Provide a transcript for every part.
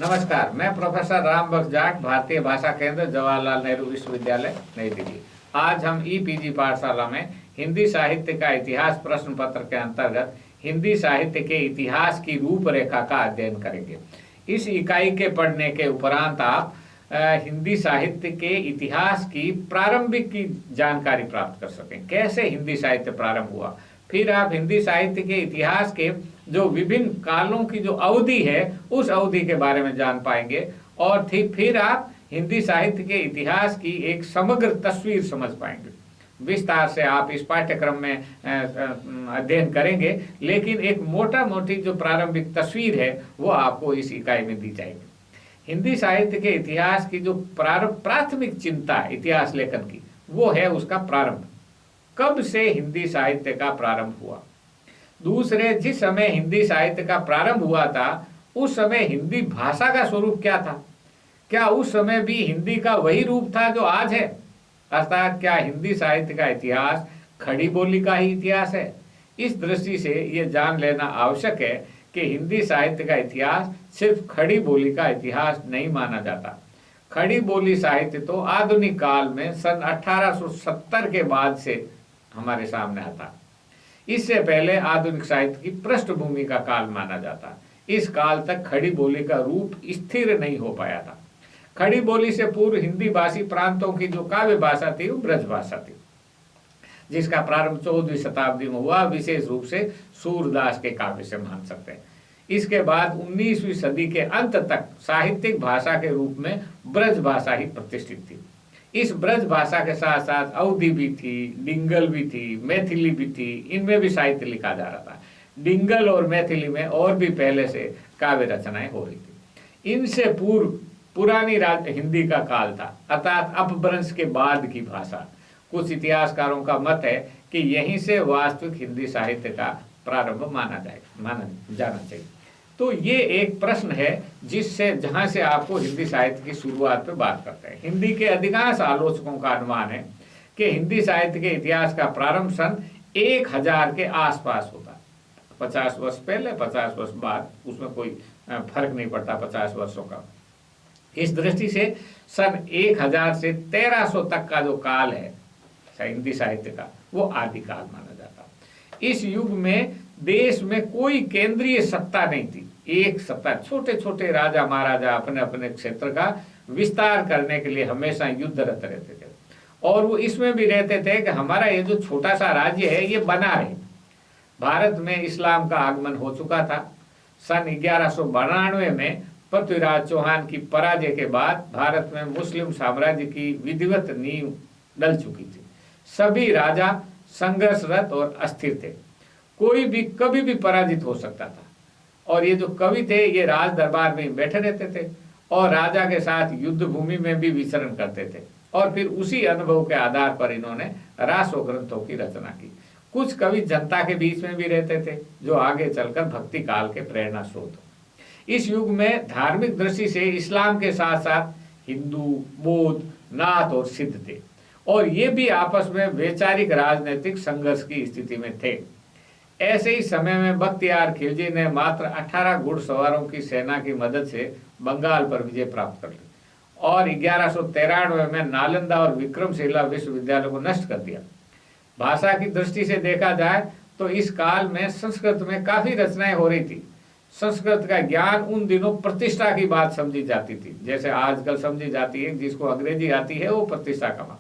नमस्कार, मैं प्रोफेसर राम बख्श जाट, भारतीय भाषा केंद्र, जवाहरलाल नेहरू विश्वविद्यालय, नई दिल्ली। आज हम ईपीजी पाठशाला में हिंदी साहित्य का इतिहास प्रश्न पत्र के अंतर्गत हिंदी साहित्य के इतिहास की रूपरेखा का अध्ययन करेंगे। इस इकाई के पढ़ने के उपरांत आप हिंदी साहित्य के इतिहास की प्रारंभिक की जानकारी प्राप्त कर सकें, कैसे हिंदी साहित्य प्रारंभ हुआ। फिर आप हिंदी साहित्य के इतिहास के जो विभिन्न कालों की जो अवधि है उस अवधि के बारे में जान पाएंगे और फिर आप हिंदी साहित्य के इतिहास की एक समग्र तस्वीर समझ पाएंगे। विस्तार से आप इस पाठ्यक्रम में अध्ययन करेंगे, लेकिन एक मोटा मोटी जो प्रारंभिक तस्वीर है वो आपको इस इकाई में दी जाएगी। हिंदी साहित्य के इतिहास की जो प्राथमिक चिंता है इतिहास लेखन की, वो है उसका प्रारंभ। कब से हिंदी साहित्य का प्रारंभ हुआ। दूसरे, जिस समय हिंदी साहित्य का प्रारंभ हुआ था उस समय हिंदी भाषा का स्वरूप क्या था। क्या उस समय भी हिंदी का वही रूप था जो आज है, अर्थात क्या हिंदी साहित्य का इतिहास खड़ी बोली का ही इतिहास है। इस दृष्टि से ये जान लेना आवश्यक है कि हिंदी साहित्य का इतिहास सिर्फ खड़ी बोली का इतिहास नहीं माना जाता। खड़ी बोली साहित्य तो आधुनिक काल में सन 1870 के बाद से हमारे सामने आता। इससे पहले आधुनिक साहित्य की पृष्ठभूमि का काल माना जाता। इस काल तक खड़ी बोली का रूप स्थिर नहीं हो पाया था। खड़ी बोली से पूर्व हिंदी भाषी प्रांतों की जो काव्य भाषा थी वो ब्रज भाषा थी, जिसका प्रारंभ 14वीं शताब्दी में हुआ। विशेष रूप से सूरदास के काव्य से मान सकते हैं। इसके बाद 19वीं सदी के अंत तक साहित्यिक भाषा के रूप में ब्रज भाषा ही प्रतिष्ठित थी। इस ब्रज भाषा के साथ साथ अवधी भी थी, डिंगल भी थी, मैथिली भी थी। इनमें भी साहित्य लिखा जा रहा था। डिंगल और मैथिली में और भी पहले से काव्य रचनाएं हो रही थी। इनसे पूर्व पुरानी हिंदी का काल था, अर्थात अपभ्रंश के बाद की भाषा। कुछ इतिहासकारों का मत है कि यहीं से वास्तविक हिंदी साहित्य का प्रारंभ माना जाना चाहिए। तो ये एक प्रश्न है जहां से आपको हिंदी साहित्य की शुरुआत पे बात करते हैं। हिंदी के अधिकांश आलोचकों का अनुमान है कि हिंदी साहित्य के इतिहास का प्रारंभ सन 1000 के आसपास होता। 50 वर्ष पहले 50 वर्ष बाद उसमें कोई फर्क नहीं पड़ता 50 वर्षों का। इस दृष्टि से सन 1000 से 1300 तक का जो काल है हिंदी साहित्य का, वो आदिकाल माना जाता। इस युग में देश में कोई केंद्रीय सत्ता नहीं थी। एक सत्ता, छोटे छोटे राजा महाराजा अपने अपने क्षेत्र का विस्तार करने के लिए हमेशा युद्धरत रहते थे, और वो इसमें भी रहते थे कि हमारा ये जो छोटा सा राज्य है ये बना रहे। भारत में इस्लाम का आगमन हो चुका था। सन 1192 में पृथ्वीराज चौहान की पराजय के बाद भारत में मुस्लिम साम्राज्य की विधिवत नींव डल चुकी थी। सभी राजा संघर्षरत और अस्थिर थे। कोई भी कभी भी पराजित हो सकता था, और ये जो कवि थे ये राज दरबार में बैठे रहते थे और राजा के साथ युद्ध भूमि में भी विचरण करते थे, और फिर उसी अनुभव के आधार पर इन्होंने रासो ग्रंथों की रचना की। कुछ कवि जनता के बीच में भी रहते थे जो आगे चलकर भक्ति काल के प्रेरणा स्रोत। इस युग में धार्मिक दृष्टि से इस्लाम के साथ साथ हिंदू, बौद्ध, नाथ और सिद्ध थे, और ये भी आपस में वैचारिक राजनीतिक संघर्ष की स्थिति में थे। ऐसे ही समय में बख्तियार खिलजी ने मात्र 18 घुड़सवारों की सेना की मदद से बंगाल पर विजय प्राप्त कर ली और 1193 में नालंदा और विक्रमशिला विश्वविद्यालय को नष्ट कर दिया। भाषा की दृष्टि से देखा जाए तो इस काल में संस्कृत में काफी रचनाएं हो रही थी। संस्कृत का ज्ञान उन दिनों प्रतिष्ठा की बात समझी जाती थी, जैसे आजकल समझी जाती है जिसको अंग्रेजी आती है वो प्रतिष्ठा कमा,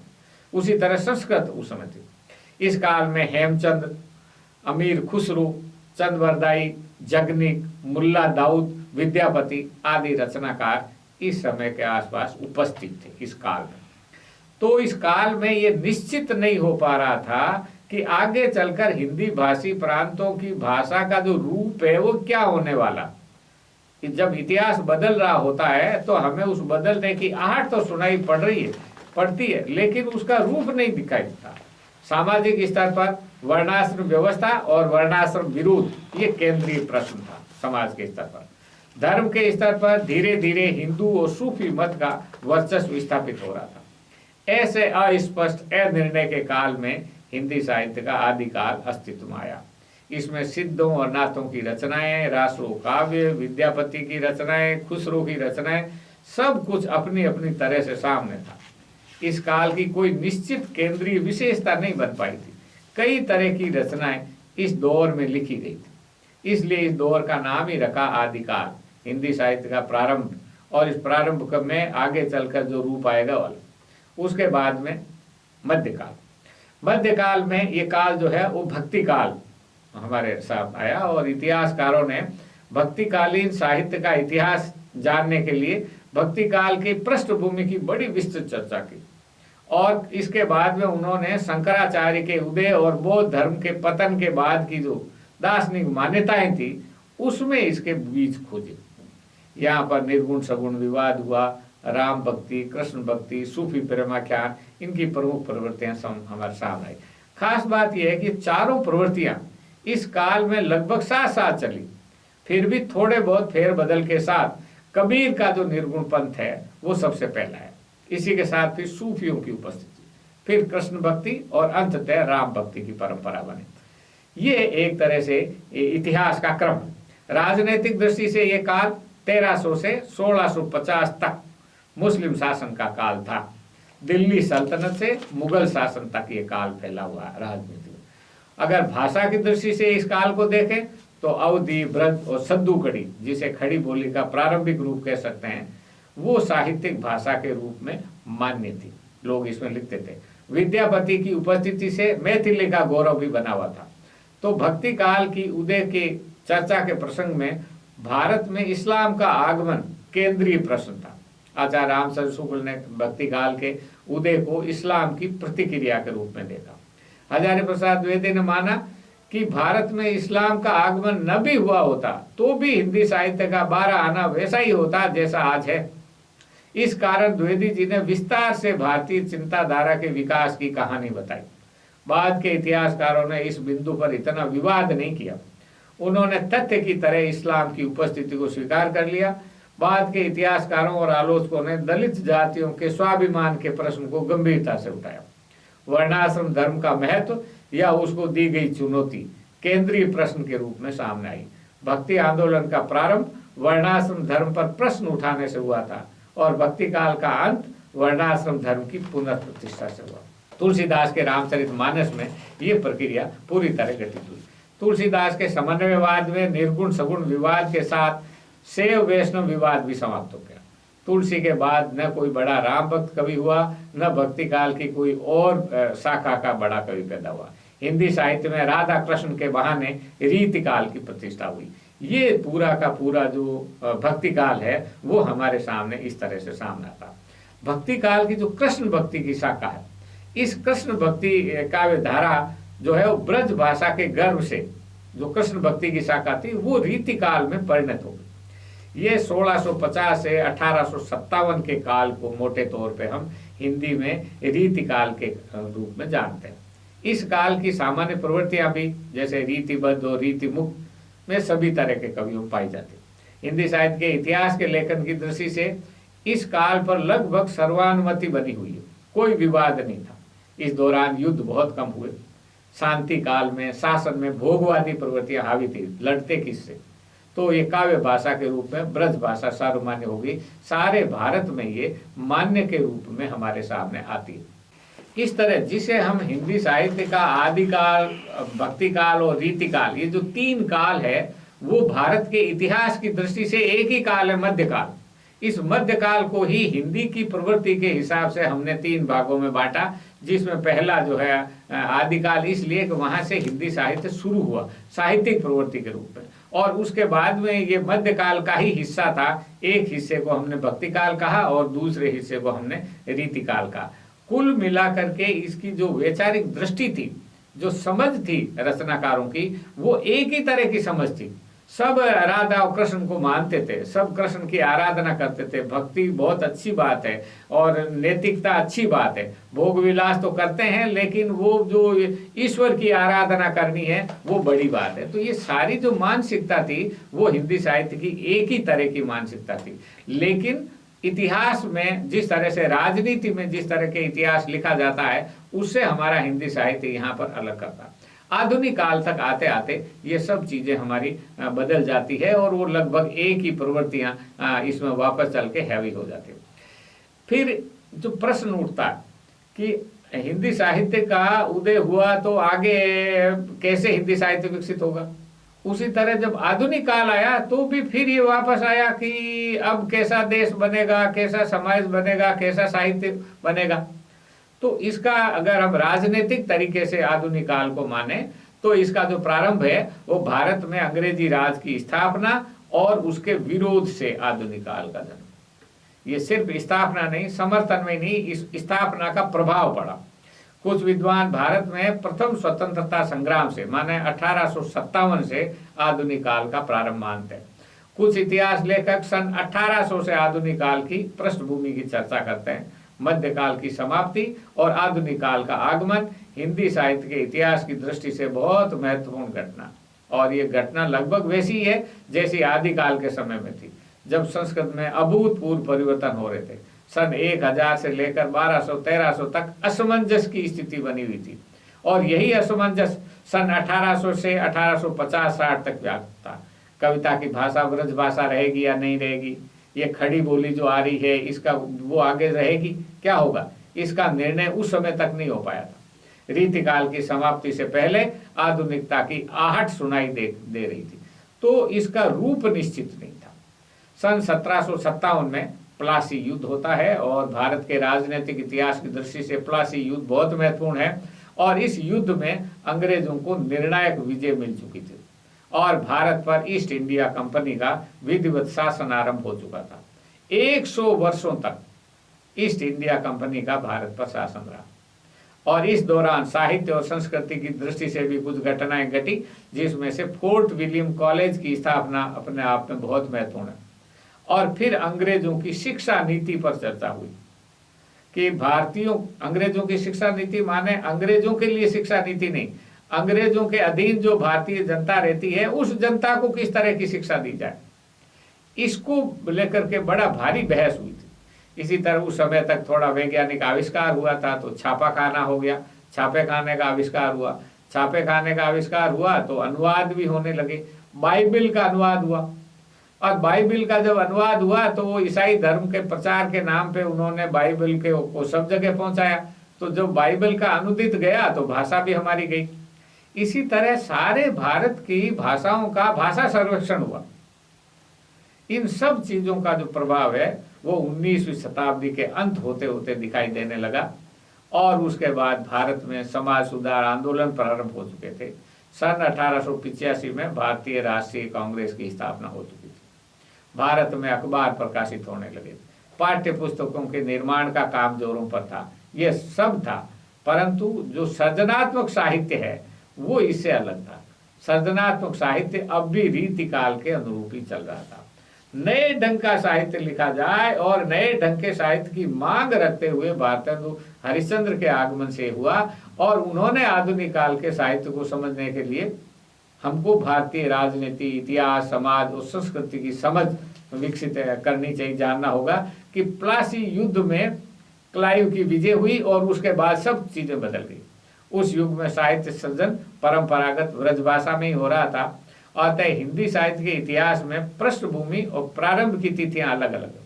उसी तरह संस्कृत उस समय थी। इस काल में हेमचंद, अमीर खुसरो, चंदवरदाई, जगनिक, मुल्ला दाऊद, विद्यापति आदि रचनाकार इस समय के आसपास उपस्थित थे इस काल में। तो इस काल में ये निश्चित नहीं हो पा रहा था कि आगे चलकर हिंदी भाषी प्रांतों की भाषा का जो रूप है वो क्या होने वाला। जब इतिहास बदल रहा होता है तो हमें उस बदलने की आहट तो सुनाई पड़ती है, लेकिन उसका रूप नहीं दिखाई देता। सामाजिक स्तर पर वर्णाश्रम व्यवस्था और वर्णाश्रम विरोध ये केंद्रीय प्रश्न था समाज के स्तर पर। धर्म के स्तर पर धीरे धीरे हिंदू और सूफी मत का वर्चस्व स्थापित हो रहा था। ऐसे अस्पष्ट अनिर्णय के काल में हिंदी साहित्य का आदिकाल अस्तित्व में आया। इसमें सिद्धों और नाथों की रचनाएं, रासो काव्य, विद्यापति की रचनाएं, खुसरो की रचनाएं, सब कुछ अपनी अपनी तरह से सामने था। इस काल की कोई निश्चित केंद्रीय विशेषता नहीं बन पाई थी। कई तरह की रचनाएं इस दौर में लिखी गई थी, इसलिए इस दौर का नाम ही रखा आदिकाल, हिंदी साहित्य का प्रारंभ। और इस प्रारंभ में आगे चलकर जो रूप आएगा वाला। उसके बाद में मध्यकाल। मध्यकाल में ये काल जो है वो भक्ति काल हमारे साथ आया, और इतिहासकारों ने भक्तिकालीन साहित्य का इतिहास जानने के लिए भक्ति काल की पृष्ठभूमि की बड़ी विस्तृत चर्चा की। और इसके बाद में उन्होंने शंकराचार्य के उदय और बौद्ध धर्म के पतन के बाद की जो दार्शनिक मान्यताएं थी उसमें इसके बीज खोजे। यहाँ पर निर्गुण सगुण विवाद हुआ, राम भक्ति, कृष्ण भक्ति, सूफी प्रेमाख्यान, इनकी प्रमुख प्रवृत्तियां हमारे सामने आई। खास बात यह है कि चारों प्रवृत्तियां इस काल में लगभग साथ साथ चली, फिर भी थोड़े बहुत फेरबदल के साथ कबीर का जो निर्गुण पंथ है वो सबसे पहला है। इसी के साथ फिर सूफियों की उपस्थिति, फिर कृष्ण भक्ति और अंततः राम भक्ति की परंपरा बनी। ये एक तरह से इतिहास का क्रम। राजनीतिक दृष्टि से ये काल 1300 से 1650 तक मुस्लिम शासन का काल था। दिल्ली सल्तनत से मुगल शासन तक ये काल फैला हुआ राजनीति में। अगर भाषा की दृष्टि से इस काल को देखें तो अवधी, ब्रज और सद्दूकड़ी, जिसे खड़ी बोली का प्रारंभिक रूप कह सकते हैं, वो साहित्यिक भाषा के रूप में मान्य थी, लोग इसमें लिखते थे। विद्यापति की उपस्थिति से मैथिली का गौरव भी बना हुआ था। तो भक्ति काल की उदय के चर्चा के प्रसंग में भारत में इस्लाम का आगमन केंद्रीय प्रश्न था। आचार्य रामचंद्र शुक्ल ने भक्ति काल के उदय को इस्लाम की प्रतिक्रिया के रूप में देखा। हजारी प्रसाद द्विवेदी ने माना कि भारत में इस्लाम का आगमन न भी हुआ होता तो भी हिंदी साहित्य का 12 आना वैसा ही होता जैसा आज है। इस कारण द्विवेदी जी ने विस्तार से भारतीय चिंताधारा के विकास की कहानी बताई। बाद के इतिहासकारों ने इस बिंदु पर इतना विवाद नहीं किया। उन्होंने तथ्य की तरह इस्लाम की उपस्थिति को स्वीकार कर लिया। बाद के इतिहासकारों और आलोचकों ने दलित जातियों के स्वाभिमान के प्रश्न को गंभीरता से उठाया। वर्णाश्रम धर्म का महत्व या उसको दी गई चुनौती केंद्रीय प्रश्न के रूप में सामने आई। भक्ति आंदोलन का प्रारंभ वर्णाश्रम धर्म पर प्रश्न उठाने से हुआ था और भक्ति काल का अंत वर्णाश्रम धर्म की पुनर्प्रतिष्ठा से हुआ। तुलसीदास के रामचरितमानस में ये प्रक्रिया पूरी तरह घटित हुई। तुलसीदास के समन्वयवाद में निर्गुण सगुण विवाद के साथ शैव वैष्णव विवाद भी समाप्त हो गया। तुलसी के बाद न कोई बड़ा राम भक्त कवि हुआ, न भक्ति काल की कोई और शाखा का बड़ा कवि पैदा हुआ। हिंदी साहित्य में राधा कृष्ण के बहाने रीति काल की प्रतिष्ठा हुई। ये पूरा का पूरा जो भक्ति काल है वो हमारे सामने इस तरह से सामने आता। भक्ति काल की जो कृष्ण भक्ति की शाखा है, इस कृष्ण भक्ति काव्य धारा जो है वो ब्रज भाषा के गर्भ से जो कृष्ण भक्ति की शाखा थी वो रीति काल में परिणत हो गई। ये 1650 से 1857 के काल को मोटे तौर पे हम हिंदी में रीति काल के रूप में जानते हैं। इस काल की सामान्य प्रवृत्तियां भी जैसे रीतिबद्ध और रीतिमुक्त में सभी तरह के कवियों पाई जाती। हिंदी साहित्य के इतिहास के लेखन की दृष्टि से इस काल पर लगभग सर्वानुमति बनी हुई है, कोई विवाद नहीं था। इस दौरान युद्ध बहुत कम हुए। शांति काल में शासन में भोगवादी प्रवृत्तियां हावी थी, लड़ते किससे, तो ये काव्य भाषा के रूप में ब्रज भाषा सर्वमान्य हो गई। सारे भारत में ये मान्य के रूप में हमारे सामने आती है। इस तरह जिसे हम हिंदी साहित्य का आदिकाल, भक्ति काल और रीति काल, ये जो 3 काल है वो भारत के इतिहास की दृष्टि से एक ही काल है, मध्यकाल। इस मध्यकाल को ही हिंदी की प्रवृत्ति के हिसाब से हमने 3 भागों में बांटा, जिसमें पहला जो है आदिकाल, इसलिए कि वहां से हिंदी साहित्य शुरू हुआ साहित्यिक प्रवृत्ति के रूप में, और उसके बाद में ये मध्यकाल का ही हिस्सा था। एक हिस्से को हमने भक्ति काल कहा और दूसरे हिस्से को हमने रीति काल कहा। कुल मिलाकर के इसकी जो वैचारिक दृष्टि थी, जो समझ थी रचनाकारों की, वो एक ही तरह की समझ थी। सब राधा और कृष्ण को मानते थे, सब कृष्ण की आराधना करते थे। भक्ति बहुत अच्छी बात है और नैतिकता अच्छी बात है। भोग विलास तो करते हैं, लेकिन वो जो ईश्वर की आराधना करनी है वो बड़ी बात है। तो ये सारी जो मानसिकता थी वो हिंदी साहित्य की एक ही तरह की मानसिकता थी। लेकिन इतिहास में जिस तरह से, राजनीति में जिस तरह के इतिहास लिखा जाता है, उससे हमारा हिंदी साहित्य यहाँ पर अलग करता। आधुनिक काल तक आते आते ये सब चीजें हमारी बदल जाती है और वो लगभग एक ही प्रवृत्तियां इसमें वापस चल के हैवी हो जाती है। फिर जो प्रश्न उठता है कि हिंदी साहित्य का उदय हुआ तो आगे कैसे हिंदी साहित्य विकसित होगा। उसी तरह जब आधुनिक काल आया तो भी फिर ये वापस आया कि अब कैसा देश बनेगा, कैसा समाज बनेगा, कैसा साहित्य बनेगा। तो इसका अगर हम राजनीतिक तरीके से आधुनिक काल को माने तो इसका जो प्रारंभ है वो भारत में अंग्रेजी राज की स्थापना और उसके विरोध से आधुनिक काल का जन्म। ये सिर्फ स्थापना नहीं, समर्थन में नहीं, इस स्थापना का प्रभाव पड़ा। कुछ विद्वान भारत में प्रथम स्वतंत्रता संग्राम से माने 1857 से आधुनिक काल का प्रारंभ मानते हैं। कुछ इतिहास लेखक सन 1800 से आधुनिक काल की पृष्ठभूमि की चर्चा करते हैं। मध्यकाल की समाप्ति और आधुनिक काल का आगमन हिंदी साहित्य के इतिहास की दृष्टि से बहुत महत्वपूर्ण घटना, और ये घटना लगभग वैसी है जैसी आदिकाल के समय में थी, जब संस्कृत में अभूतपूर्व परिवर्तन हो रहे थे। सन 1000 से लेकर 1200-1300 तक असमंजस की स्थिति बनी हुई थी, और यही असमंजस सन 1800 से 1850-60 तक व्याप्त था। कविता की भाषा ब्रज भाषा रहेगी या नहीं रहेगी, ये खड़ी बोली जो आ रही है इसका वो आगे रहेगी, क्या होगा, इसका निर्णय उस समय तक नहीं हो पाया था। रीतिकाल की समाप्ति से पहले आधुनिकता की आहट सुनाई दे रही थी, तो इसका रूप निश्चित नहीं था। सन 1757 में प्लासी युद्ध होता है, और भारत के राजनीतिक इतिहास की दृष्टि से प्लासी युद्ध बहुत महत्वपूर्ण है, और इस युद्ध में अंग्रेजों को निर्णायक विजय मिल चुकी थी और भारत पर ईस्ट इंडिया कंपनी का विधिवत शासन आरंभ हो चुका था। 100 वर्षों तक ईस्ट इंडिया कंपनी का भारत पर शासन रहा, और इस दौरान साहित्य और संस्कृति की दृष्टि से भी कुछ घटनाएं घटी, जिसमें से फोर्ट विलियम कॉलेज की स्थापना अपने आप में बहुत महत्वपूर्ण है। और फिर अंग्रेजों की शिक्षा नीति पर चर्चा हुई कि अंग्रेजों की शिक्षा नीति माने अंग्रेजों के लिए शिक्षा नीति नहीं, अंग्रेजों के अधीन जो भारतीय जनता रहती है उस जनता को किस तरह की शिक्षा दी जाए, इसको लेकर के बड़ा भारी बहस हुई थी। इसी तरह उस समय तक थोड़ा वैज्ञानिक आविष्कार हुआ था, तो छापाखाना हो गया, छापे खाने का आविष्कार हुआ, छापे खाने का आविष्कार हुआ तो अनुवाद भी होने लगे। बाइबिल का अनुवाद हुआ, और बाइबिल का जब अनुवाद हुआ तो वो ईसाई धर्म के प्रचार के नाम पे उन्होंने बाइबिल के को सब जगह पहुंचाया, तो जब बाइबिल का अनुदित गया तो भाषा भी हमारी गई। इसी तरह सारे भारत की भाषाओं का भाषा सर्वेक्षण हुआ। इन सब चीजों का जो प्रभाव है वो 19वीं शताब्दी के अंत होते होते दिखाई देने लगा, और उसके बाद भारत में समाज सुधार आंदोलन प्रारंभ हो चुके थे। सन 1885 में भारतीय राष्ट्रीय कांग्रेस की स्थापना हो चुकी थी। भारत में अखबार प्रकाशित होने लगे, पाठ्य पुस्तकों के निर्माण का काम जोरों पर था। यह सब था, परंतु जो सृजनात्मक साहित्य है वो इससे अलग था। सृजनात्मक साहित्य अब भी रीतिकाल के अनुरूप ही चल रहा था। नए ढंग का साहित्य लिखा जाए और नए ढंग के साहित्य की मांग रखते हुए भारतेंदु हरिश्चंद्र के आगमन से हुआ, और उन्होंने आधुनिक काल के साहित्य को समझने के लिए हमको भारतीय राजनीति, इतिहास, समाज और संस्कृति की समझ विकसित करनी चाहिए। जानना होगा कि प्लासी युद्ध में क्लाइव की विजय हुई और उसके बाद सब चीजें बदल गई। उस युग में साहित्य सृजन परंपरागत ब्रजभाषा में ही हो रहा था, अतः हिंदी साहित्य के इतिहास में पृष्ठभूमि और प्रारंभ की तिथियां अलग अलग है।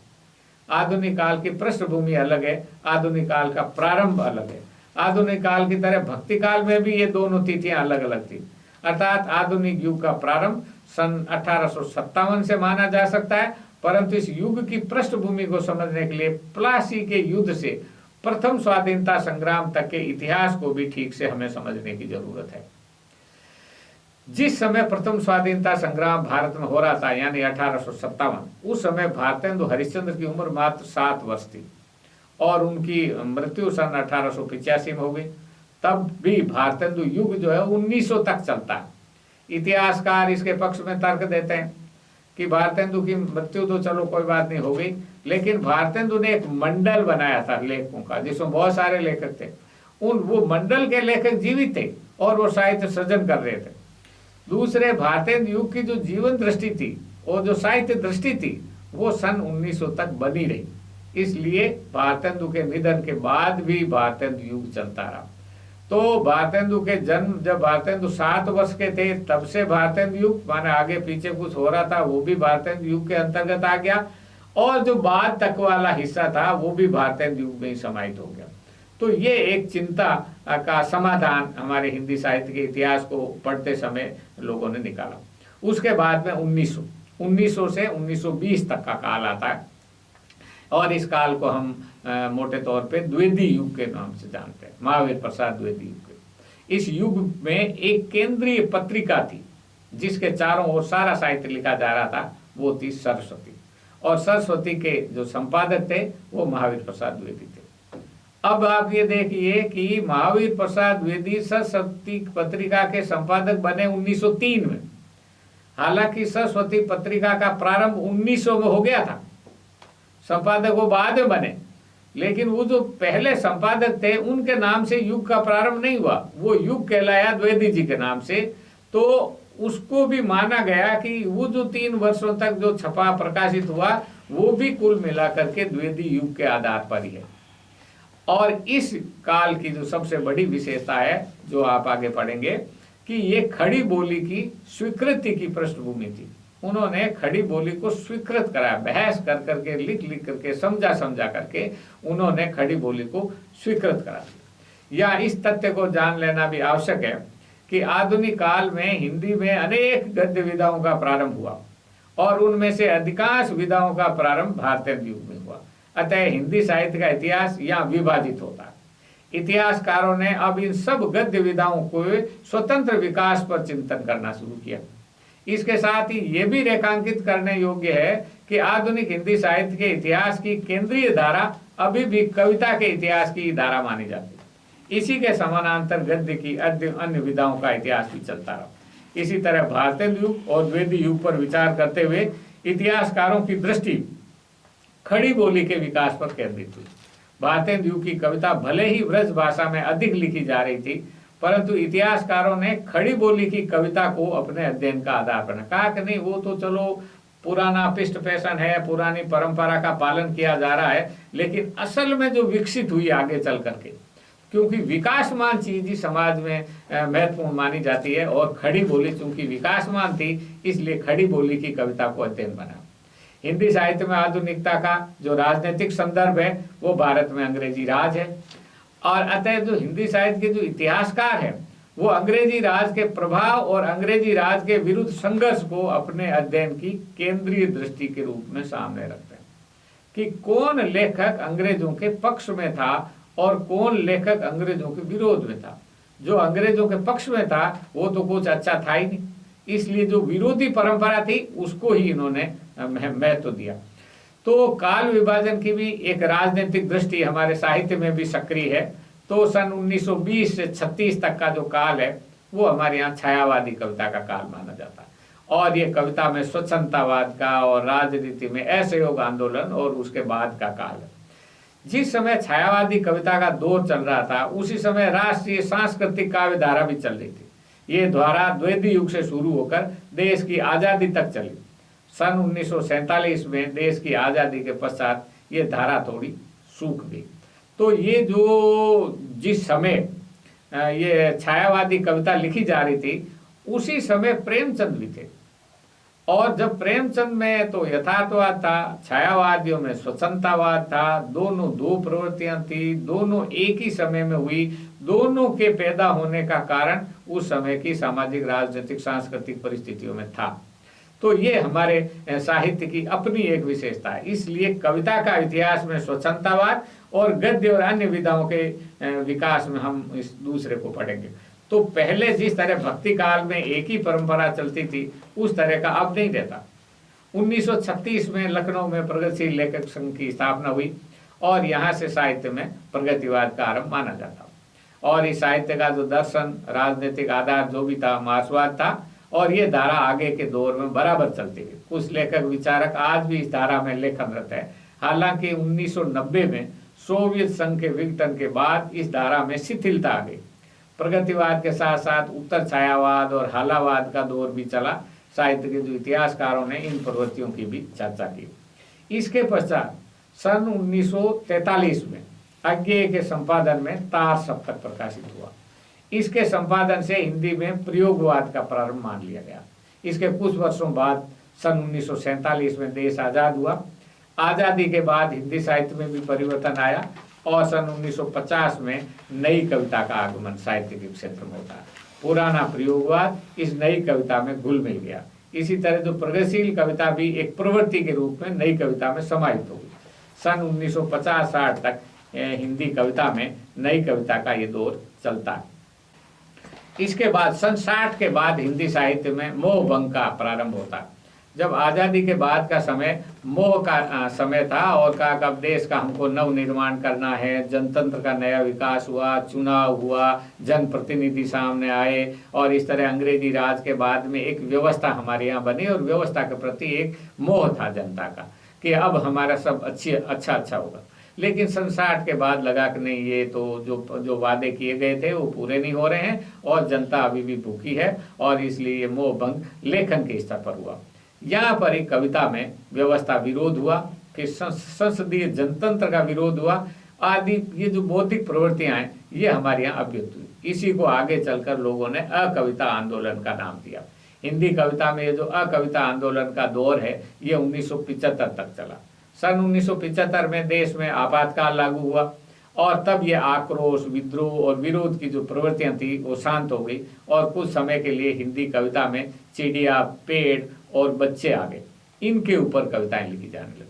आधुनिक काल की पृष्ठभूमि अलग है, आधुनिक काल का प्रारंभ अलग है। आधुनिक काल की तरह भक्ति काल में भी ये दोनों तिथियां अलग अलग थी, अर्थात आधुनिक युग का प्रारंभ सन 1857 से माना जा सकता है, परंतु इस युग की पृष्ठभूमि को समझने के लिए प्लासी के युद्ध से प्रथम स्वाधीनता संग्राम तक के इतिहास को भी ठीक से हमें समझने की जरूरत है। जिस समय प्रथम स्वाधीनता संग्राम भारत में हो रहा था, यानी 1857, उस समय भारतेंदु हरिश्चंद्र की उम्र मात्र 7 वर्ष थी और उनकी मृत्यु सन 1885 में हो गई। तब भी भारतेंदु युग जो है 1900 तक चलता है। इतिहासकार इसके पक्ष में तर्क देते हैं कि भारतेंदु की मृत्यु तो चलो कोई बात नहीं हो गई, लेकिन भारतेंदु ने एक मंडल बनाया था लेखकों का, जिसमें बहुत सारे लेखक थे। वो मंडल के लेखक जीवित थे और वो साहित्य सृजन कर रहे थे। दूसरे, भारतेंदु युग की जो जीवन दृष्टि थी और जो साहित्य दृष्टि थी वो सन 1900 तक बनी रही। इसलिए भारतेंदु के निधन के बाद भी भारतेंदु युग चलता रहा। तो भारतेंदु के जन्म, जब भारतेंदु 7 वर्ष के थे तब से भारतेंदु युग, माने आगे पीछे कुछ हो रहा था वो भी भारतेंदु युग के अंतर्गत आ गया, और जो बाद तक वाला हिस्सा था वो भी भारतेंदु युग में ही समाहित हो गया। तो ये एक चिंता का समाधान हमारे हिंदी साहित्य के इतिहास को पढ़ते समय लोगों ने निकाला। उसके बाद में 1900 से 1920 तक का काल आता है, और इस काल को हम मोटे तौर पे द्विवेदी युग के नाम से जानते हैं, महावीर प्रसाद द्विवेदी युग के। इस युग में एक केंद्रीय पत्रिका थी जिसके चारों ओर सारा साहित्य लिखा जा रहा था, वो थी सरस्वती, और सरस्वती के जो संपादक थे वो महावीर प्रसाद द्विवेदी थे। अब आप ये देखिए कि महावीर प्रसाद द्विवेदी सरस्वती पत्रिका के संपादक बने 1903 में। हालांकि सरस्वती पत्रिका का प्रारंभ 1900 में हो गया था, संपादक वो बाद में बने, लेकिन वो जो पहले संपादक थे उनके नाम से युग का प्रारंभ नहीं हुआ, वो युग कहलाया द्विवेदी जी के नाम से। तो उसको भी माना गया कि वो जो 3 वर्षों तक जो छपा प्रकाशित हुआ वो भी कुल मिलाकर के द्विवेदी युग के आधार पर ही है। और इस काल की जो सबसे बड़ी विशेषता है जो आप आगे पढ़ेंगे कि ये खड़ी बोली की स्वीकृति की पृष्ठभूमि थी। उन्होंने खड़ी बोली को स्वीकृत कराया, बहस कर करके, लिख करके, समझा करके उन्होंने खड़ी बोली को स्वीकृत करा दिया। या इस तथ्य को जान लेना भी आवश्यक है कि आधुनिक काल में हिंदी में अनेक गद्य विधाओं का प्रारंभ हुआ, और उनमें से अधिकांश विधाओं का प्रारंभ भारतेंदु युग में हुआ। अतः हिंदी साहित्य का इतिहास यहाँ विभाजित होता है। इतिहासकारों ने अब इन सब गद्य विधाओं को स्वतंत्र विकास पर चिंतन करना शुरू किया। इसके साथ ही ये भी रेखांकित करने योग्य है कि आधुनिक हिंदी साहित्य के इतिहास की केंद्रीय धारा अभी भी कविता के इतिहास की धारा मानी जाती है। इसी के समानांतर गद्य की अन्य विधाओं का इतिहास भी चलता रहा। इसी तरह भारतेंदु युग और द्विवेदी युग पर विचार करते हुए इतिहासकारों की दृष्टि खड़ी बोली के विकास पर केंद्रित हुई। भारतेंदु युग की कविता भले ही ब्रज भाषा में अधिक लिखी जा रही थी, परंतु इतिहासकारों ने खड़ी बोली की कविता को अपने अध्ययन का आधार बना। कहा कि नहीं, वो तो चलो पुराना पिष्ट फैशन है, पुरानी परंपरा का पालन किया जा रहा है, लेकिन असल में जो विकसित हुई आगे चल करके, क्योंकि विकासमान चीज ही समाज में महत्वपूर्ण मानी जाती है, और खड़ी बोली चूंकि विकासमान थी इसलिए खड़ी बोली की कविता को अध्ययन बना। हिंदी साहित्य में आधुनिकता का जो राजनीतिक संदर्भ है वो भारत में अंग्रेजी राज है, और अतः जो हिंदी साहित्य के जो इतिहासकार हैं वो अंग्रेजी राज के प्रभाव और अंग्रेजी राज के विरुद्ध संघर्ष को अपने अध्ययन की केंद्रीय दृष्टि के रूप में सामने रखते हैं कि कौन लेखक अंग्रेजों के पक्ष में था और कौन लेखक अंग्रेजों के विरोध में था। जो अंग्रेजों के पक्ष में था वो तो कुछ अच्छा था ही नहीं, इसलिए जो विरोधी परंपरा थी उसको ही इन्होंने महत्व दिया। तो काल विभाजन की भी एक राजनीतिक दृष्टि हमारे साहित्य में भी सक्रिय है। तो सन 1920 से 36 तक का जो काल है वो हमारे यहाँ छायावादी कविता का काल माना जाता है, और ये कविता में स्वच्छंदतावाद का और राजनीति में असहयोग आंदोलन और उसके बाद का काल है। जिस समय छायावादी कविता का दौर चल रहा था उसी समय राष्ट्रीय सांस्कृतिक काव्य धारा भी चल रही थी। ये धारा द्विवेदी युग से शुरू होकर देश की आज़ादी तक चली। सन 1947 में देश की आज़ादी के पश्चात ये धारा थोड़ी सूख गई। तो ये जो जिस समय ये छायावादी कविता लिखी जा रही थी उसी समय प्रेमचंद भी थे, और जब प्रेमचंद में तो यथार्थवाद था, छायावादियों में स्वच्छंदतावाद था, दोनों दो प्रवृत्तियां थी, दोनों एक ही समय में हुई। दोनों के पैदा होने का कारण उस समय की सामाजिक, राजनीतिक, सांस्कृतिक परिस्थितियों में था। तो ये हमारे साहित्य की अपनी एक विशेषता है। इसलिए कविता का इतिहास में स्वच्छंदतावाद और गद्य और अन्य विधाओं के विकास में हम इस दूसरे को पढ़ेंगे। तो पहले जिस तरह भक्ति काल में एक ही परंपरा चलती थी उस तरह का अब नहीं रहता। 1936 में लखनऊ में प्रगतिशील लेखक संघ की स्थापना हुई, और यहाँ से साहित्य में प्रगतिवाद का आरंभ माना जाता। और इस साहित्य का जो दर्शन, राजनीतिक आधार जो भी था, मार्क्सवाद था, और ये धारा आगे के दौर में बराबर चलती है। कुछ लेखक विचारक आज भी इस धारा में लेखनरत है। हालांकि 1990 में सोवियत संघ के विघटन के बाद इस धारा में शिथिलता आ गई। प्रगतिवाद के साथ साथ उत्तर छायावाद और हालावाद का दौर भी चला। साहित्य के जो इतिहासकारों ने इन प्रवृत्तियों की भी चर्चा की। इसके पश्चात सन 1943 में अज्ञेय के संपादन में तार सप्तक प्रकाशित हुआ। इसके संपादन से हिंदी में प्रयोगवाद का प्रारंभ मान लिया गया। इसके कुछ वर्षों बाद सन 1947 में देश आज़ाद हुआ। आज़ादी के बाद हिंदी साहित्य में भी परिवर्तन आया और सन 1950 में नई कविता का आगमन साहित्य के क्षेत्र में होता है। पुराना प्रयोगवाद इस नई कविता में घुल मिल गया। इसी तरह जो प्रगतिशील कविता भी एक प्रवृत्ति के रूप में नई कविता में समाहित हो गई। सन 1950-60 तक हिंदी कविता में नई कविता का ये दौर चलता है। इसके बाद सन 60 के बाद हिंदी साहित्य में मोहभंग का प्रारंभ होता है। जब आज़ादी के बाद का समय मोह का समय था और कहा कि अब देश का हमको नवनिर्माण करना है, जनतंत्र का नया विकास हुआ, चुनाव हुआ, जनप्रतिनिधि सामने आए और इस तरह अंग्रेजी राज के बाद में एक व्यवस्था हमारे यहाँ बनी और व्यवस्था के प्रति एक मोह था जनता का कि अब हमारा सब अच्छा होगा। लेकिन सन 60 के बाद लगा कि नहीं, ये तो जो वादे किए गए थे वो पूरे नहीं हो रहे हैं और जनता अभी भी भूखी है और इसलिए ये मोहभंग लेखन के स्तर पर हुआ। यहाँ पर एक कविता में व्यवस्था विरोध हुआ, फिर संसदीय जनतंत्र का विरोध हुआ आदि। ये जो बौद्धिक प्रवृत्तियां हैं ये हमारे यहाँ अभ्युत हुई। इसी को आगे चलकर लोगों ने अकविता आंदोलन का नाम दिया। हिंदी कविता में ये जो अकविता आंदोलन का दौर है ये 1975 तक चला। सन 1975 में देश में आपातकाल लागू हुआ और तब ये आक्रोश, विद्रोह और विरोध की जो प्रवृत्तियां थी वो शांत हो गई और कुछ समय के लिए हिंदी कविता में चिड़िया, पेड़ और बच्चे आ गए, इनके ऊपर कविताएं लिखी जाने लगी।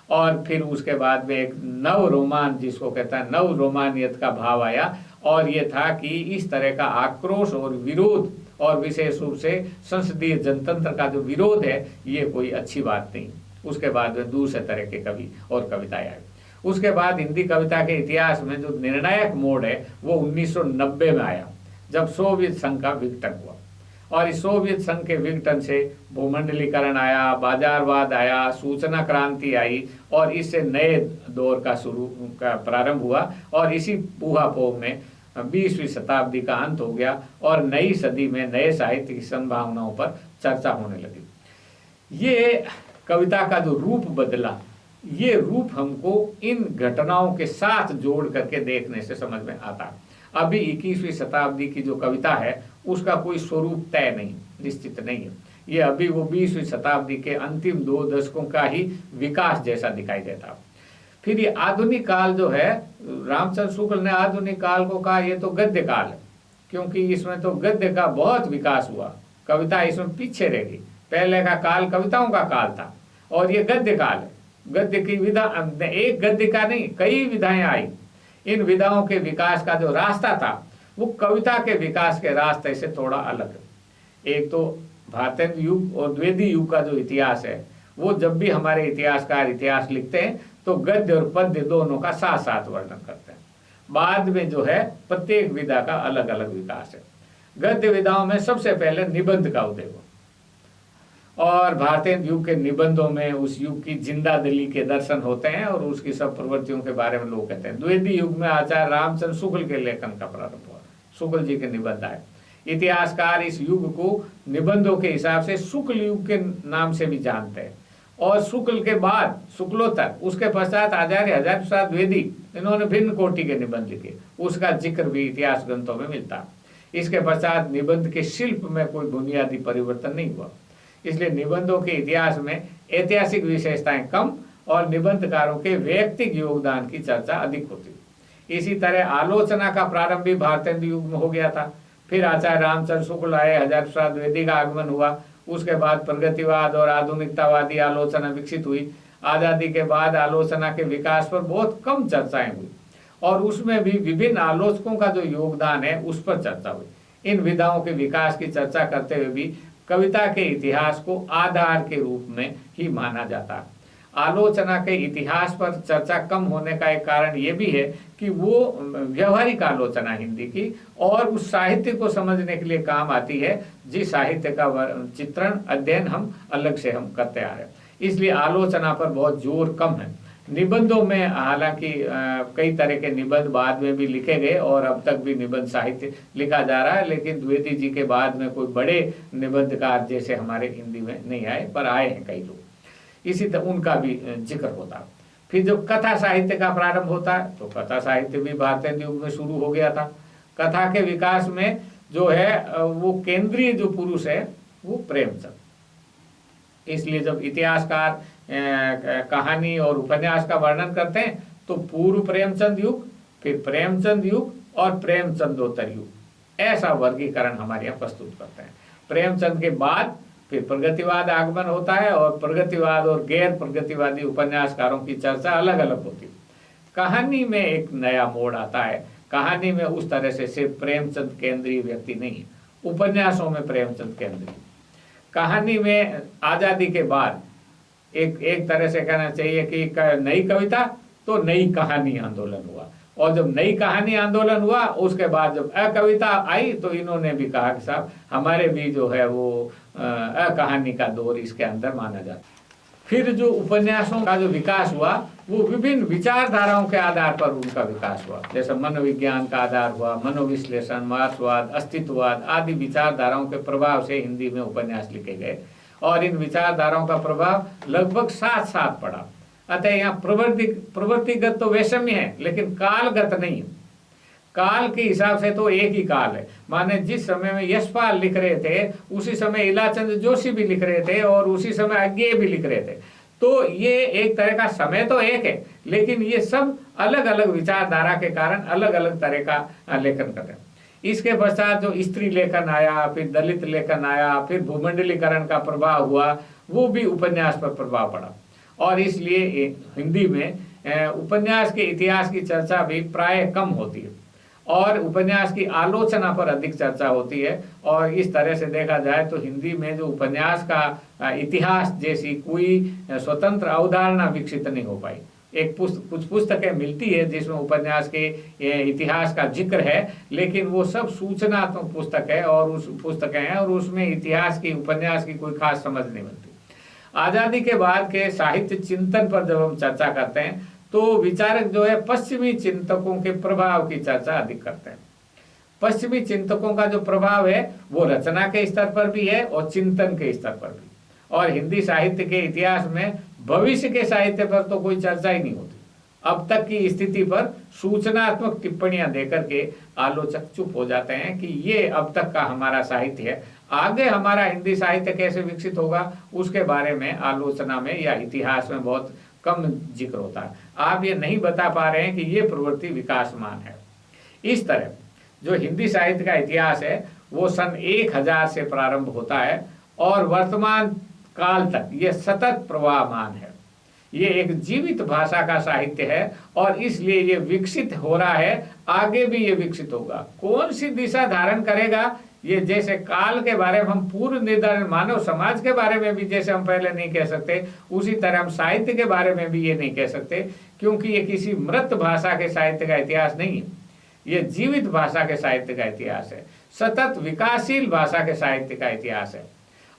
और फिर उसके बाद में एक नव रोमान, जिसको कहता है नव रोमानियत का भाव आया और ये था कि इस तरह का आक्रोश और विरोध और विशेष रूप से संसदीय जनतंत्र का जो विरोध है ये कोई अच्छी बात नहीं। उसके बाद में दूसरे तरह के कवि और कविताएं आई। उसके बाद हिंदी कविता के इतिहास में जो निर्णायक मोड़ है वो 1990 में आया, जब सोवियत संघ का विघटन हुआ। और इस सोवियत संघ के विघटन से भूमंडलीकरण आया, बाजारवाद आया, सूचना क्रांति आई और इससे नए दौर का प्रारंभ हुआ और इसी ऊहापोह में 20वीं शताब्दी का अंत हो गया और नई सदी में नए साहित्य की संभावनाओं पर चर्चा होने लगी। ये कविता का जो रूप बदला, ये रूप हमको इन घटनाओं के साथ जोड़ करके देखने से समझ में आता। अभी 21वीं शताब्दी की जो कविता है उसका कोई स्वरूप तय नहीं, निश्चित नहीं है। ये अभी वो 20वीं शताब्दी के अंतिम 2 दशकों का ही विकास जैसा दिखाई देता। फिर ये आधुनिक काल जो है, रामचंद्र शुक्ल ने आधुनिक काल को कहा ये तो गद्य काल है, क्योंकि इसमें तो गद्य का बहुत विकास हुआ, कविता इसमें पीछे रह गई। पहले का काल कविताओं का काल था और ये गद्य काल है। गद्य की विधा, एक गद्य का नहीं, कई विधाएं आई। इन विधाओं के विकास का जो रास्ता था वो कविता के विकास के रास्ते से थोड़ा अलग है। एक तो भारतेंद्र युग और द्विवेदी युग का जो इतिहास है, वो जब भी हमारे इतिहासकार इतिहास लिखते हैं तो गद्य और पद्य दोनों का साथ साथ वर्णन करते हैं। बाद में जो है प्रत्येक विधा का अलग अलग विकास है। गद्य विधाओं में सबसे पहले निबंध का उदय हुआ और भारतेंद्र युग के निबंधों में उस युग की जिंदा दिली के दर्शन होते हैं और उसकी सब प्रवृत्तियों के बारे में लोग कहते हैं। द्विवेदी युग में आचार्य रामचंद्र शुक्ल के लेखन का प्रारंभ हुआ, शुक्ल जी के निबंध आए। इतिहासकार इस युग को निबंधों के हिसाब से शुक्ल युग के नाम से भी जानते हैं और शुक्ल के बाद शुक्लोत्तर, उसके पश्चात आचार्य हजारी प्रसाद द्विवेदी, इन्होंने भिन्न कोटि के निबंध लिखे, उसका जिक्र भी इतिहास ग्रंथों में मिलता। इसके पश्चात निबंध के शिल्प में कोई बुनियादी परिवर्तन नहीं हुआ, इसलिए निबंधों के इतिहास में ऐतिहासिक विशेषताएं कम और निबंधकारों के वैयक्तिक योगदान की चर्चा अधिक होती। इसी तरह आलोचना का प्रारंभ भी भारतेंद्र युग में हो गया था। फिर आचार्य रामचंद्र शुक्ल आए, हजारी प्रसाद द्विवेदी का आगमन हुआ। उसके बाद प्रगतिवाद और आधुनिकतावादी आलोचना विकसित हुई। आज़ादी के बाद आलोचना के विकास पर बहुत कम चर्चाएं हुई और उसमें भी विभिन्न आलोचकों का जो योगदान है उस पर चर्चा हुई। इन विधाओं के विकास की चर्चा करते हुए भी कविता के इतिहास को आधार के रूप में ही माना जाता है। आलोचना के इतिहास पर चर्चा कम होने का एक कारण ये भी है कि वो व्यवहारिक आलोचना हिंदी की और उस साहित्य को समझने के लिए काम आती है जिस साहित्य का चित्रण अध्ययन हम अलग से हम करते आ रहे हैं, इसलिए आलोचना पर बहुत जोर कम है। निबंधों में हालांकि कई तरह के निबंध बाद में भी लिखे गए और अब तक भी निबंध साहित्य लिखा जा रहा है, लेकिन द्विवेदी जी के बाद में कोई बड़े निबंधकार जैसे हमारे हिंदी में नहीं आए, पर आए हैं कई लोग, इसी तरह उनका भी जिक्र होता। फिर जो कथा साहित्य का प्रारंभ होता है तो कथा साहित्य भी भारतेंद्र युग में शुरू हो गया था। कथा के विकास में जो है वो केंद्रीय जो पुरुष है वो प्रेमचंद। इसलिए जब इतिहासकार कहानी और उपन्यास का वर्णन करते हैं तो पूर्व प्रेमचंद युग, फिर प्रेमचंद युग और प्रेमचंदोत्तर युग, ऐसा वर्गीकरण हमारे यहाँ प्रस्तुत करते हैं। प्रेमचंद के बाद फिर प्रगतिवाद आगमन होता है और प्रगतिवाद और गैर प्रगतिवादी उपन्यासकारों की चर्चा अलग अलग होती है। कहानी में एक नया मोड़ आता है। कहानी में उस तरह से सिर्फ प्रेमचंद केंद्रीय व्यक्ति नहीं है, उपन्यासों में प्रेमचंद केंद्रीय। कहानी में आजादी के बाद एक तरह से कहना चाहिए कि नई कविता तो नई कहानी आंदोलन हुआ, और जब नई कहानी आंदोलन हुआ उसके बाद जब अकविता आई तो इन्होंने भी कहा कि साहब हमारे भी जो है वो कहानी का दौर इसके अंदर माना जाता। फिर जो उपन्यासों का जो विकास हुआ वो विभिन्न विचारधाराओं के आधार पर उनका विकास हुआ, जैसे मनोविज्ञान का आधार हुआ, मनोविश्लेषण, मार्क्सवाद, अस्तित्ववाद आदि विचारधाराओं के प्रभाव से हिंदी में उपन्यास लिखे गए और इन विचारधाराओं का प्रभाव लगभग साथ साथ पड़ा। अतः यहाँ प्रवृत्तिगत तो वैषम्य है लेकिन कालगत नहीं है। काल के हिसाब से तो एक ही काल है। माने जिस समय में यशपाल लिख रहे थे उसी समय इलाचंद जोशी भी लिख रहे थे और उसी समय अज्ञेय भी लिख रहे थे। तो ये एक तरह का समय तो एक है, लेकिन ये सब अलग अलग विचारधारा के कारण अलग अलग तरह का लेखन करते हैं। इसके पश्चात जो स्त्री लेखन आया, फिर दलित लेखन आया, फिर भूमंडलीकरण का प्रभाव हुआ, वो भी उपन्यास पर प्रभाव पड़ा और इसलिए हिंदी में उपन्यास के इतिहास की चर्चा भी प्राय कम होती है और उपन्यास की आलोचना पर अधिक चर्चा होती है। और इस तरह से देखा जाए तो हिंदी में जो उपन्यास का इतिहास जैसी कोई स्वतंत्र अवधारणा विकसित नहीं हो पाई। कुछ पुस्तकें मिलती है जिसमें उपन्यास के इतिहास का जिक्र है, लेकिन वो सब सूचनात्मक पुस्तक है और उस पुस्तकें हैं और उसमें इतिहास की उपन्यास की कोई खास समझ नहीं मिलती। आजादी के बाद के साहित्य चिंतन पर जब हम चर्चा करते हैं तो विचारक जो है पश्चिमी चिंतकों के प्रभाव की चर्चा अधिक करते हैं। पश्चिमी चिंतकों का जो प्रभाव है वो रचना के स्तर पर भी है और चिंतन के स्तर पर भी। और हिंदी साहित्य के इतिहास में भविष्य के साहित्य पर तो कोई चर्चा ही नहीं होती। अब तक की स्थिति पर सूचनात्मक टिप्पणियां देकर के आलोचक चुप हो जाते हैं कि ये अब तक का हमारा साहित्य है, आगे हमारा हिंदी साहित्य कैसे विकसित होगा उसके बारे में आलोचना में या इतिहास में बहुत कम जिक्र होता है। आप ये नहीं बता पा रहे हैं कि ये प्रवृत्ति विकासमान है। इस तरह जो हिंदी साहित्य का इतिहास है वो सन 1000 से प्रारंभ होता है और वर्तमान काल तक ये सतत प्रवाहमान है। ये एक जीवित भाषा का साहित्य है और इसलिए ये विकसित हो रहा है, आगे भी ये विकसित होगा। कौन सी दिशा धारण करेगा ये जैसे काल के बारे में हम पूर्व निर्धारण, मानव समाज के बारे में भी जैसे हम पहले नहीं कह सकते, उसी तरह हम साहित्य के बारे में भी ये नहीं कह सकते, क्योंकि ये किसी मृत भाषा के साहित्य का इतिहास नहीं है। ये जीवित भाषा के साहित्य का इतिहास है, सतत विकासशील भाषा के साहित्य का इतिहास है।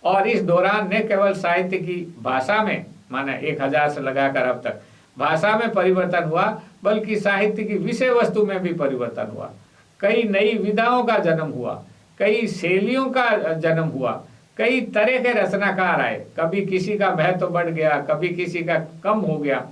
और इस दौरान न केवल साहित्य की भाषा में माना 1000 से लगाकर अब तक भाषा में परिवर्तन हुआ, बल्कि साहित्य की विषय वस्तु में भी परिवर्तन हुआ। कई नई विधाओं का जन्म हुआ, कई शैलियों का जन्म हुआ, कई तरह के रचनाकार आए, कभी किसी का महत्व बढ़ गया, कभी किसी का कम हो गया।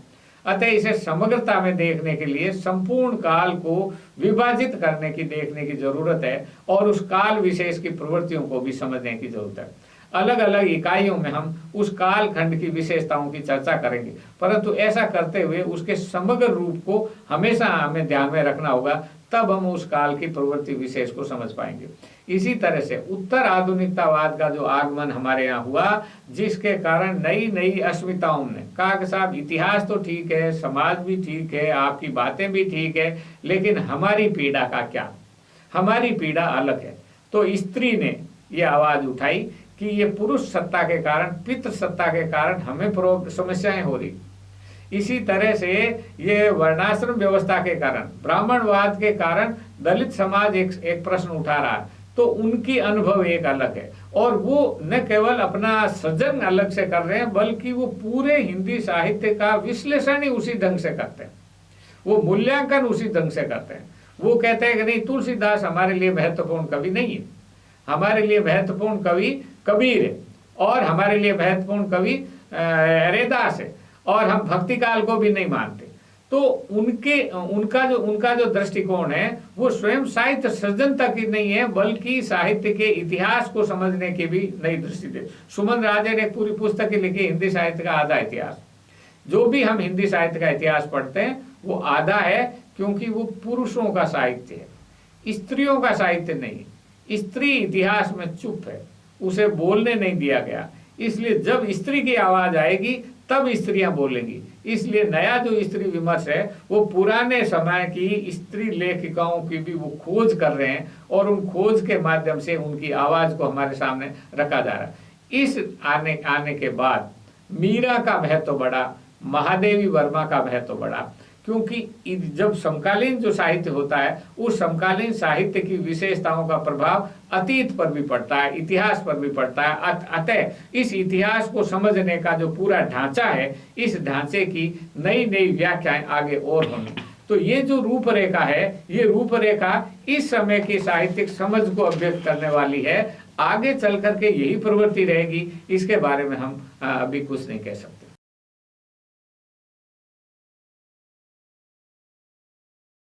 अतः इसे समग्रता में देखने के लिए संपूर्ण काल को विभाजित करने की देखने की जरूरत है और उस काल विशेष की प्रवृत्तियों को भी समझने की जरूरत है। अलग अलग इकाइयों में हम उस काल खंड की विशेषताओं की चर्चा करेंगे, परंतु ऐसा करते हुए उसके समग्र रूप को हमेशा हमें ध्यान में रखना होगा, तब हम उस काल की प्रवृत्ति विशेष को समझ पाएंगे। इसी तरह से उत्तर आधुनिकतावाद का जो आगमन हमारे यहाँ हुआ, जिसके कारण नई नई अस्मिताओं ने कहा कि साहब इतिहास तो ठीक है, समाज भी ठीक है, आपकी बातें भी ठीक है, लेकिन हमारी पीड़ा का क्या, हमारी पीड़ा अलग है। तो स्त्री ने ये आवाज उठाई कि ये पुरुष सत्ता के कारण, पितृ सत्ता के कारण हमें समस्याएं हो रही। इसी तरह से ये वर्णाश्रम व्यवस्था के कारण, ब्राह्मणवाद के कारण दलित समाज एक प्रश्न उठा रहा है, तो उनकी अनुभव एक अलग है और वो न केवल अपना सृजन अलग से कर रहे हैं, बल्कि वो पूरे हिंदी साहित्य का विश्लेषण ही उसी ढंग से करते हैं, वो मूल्यांकन उसी ढंग से करते हैं। वो कहते हैं कि नहीं, तुलसीदास हमारे लिए महत्वपूर्ण कवि नहीं है, हमारे लिए महत्वपूर्ण कवि कबीर है और हमारे लिए महत्वपूर्ण कवि रैदास है और हम भक्ति काल को भी नहीं मानते। तो उनका जो दृष्टिकोण है वो स्वयं साहित्य सृजन तक ही नहीं है, बल्कि साहित्य के इतिहास को समझने की भी नई दृष्टि दे। सुमन राजे ने एक पूरी पुस्तक लिखी, हिंदी साहित्य का आधा इतिहास। जो भी हम हिंदी साहित्य का इतिहास पढ़ते हैं वो आधा है, क्योंकि वो पुरुषों का साहित्य है, स्त्रियों का साहित्य नहीं। स्त्री इतिहास में चुप है, उसे बोलने नहीं दिया गया, इसलिए जब स्त्री की आवाज आएगी तब स्त्रियां बोलेंगी। इसलिए नया जो स्त्री विमर्श है वो पुराने समय की स्त्री लेखिकाओं की भी वो खोज कर रहे हैं, और उन खोज के माध्यम से उनकी आवाज को हमारे सामने रखा जा रहा है। इस आने के बाद मीरा का महत्व बढ़ा, महादेवी वर्मा का महत्व बढ़ा, क्योंकि जब समकालीन जो साहित्य होता है उस समकालीन साहित्य की विशेषताओं का प्रभाव अतीत पर भी पड़ता है, इतिहास पर भी पड़ता है। अतः इस इतिहास को समझने का जो पूरा ढांचा है, इस ढांचे की नई नई व्याख्याएं आगे और होंगी। तो ये जो रूपरेखा है, ये रूपरेखा इस समय की साहित्यिक समझ को अभिव्यक्त करने वाली है। आगे चल करके यही प्रवृत्ति रहेगी, इसके बारे में हम अभी कुछ नहीं कह सकते।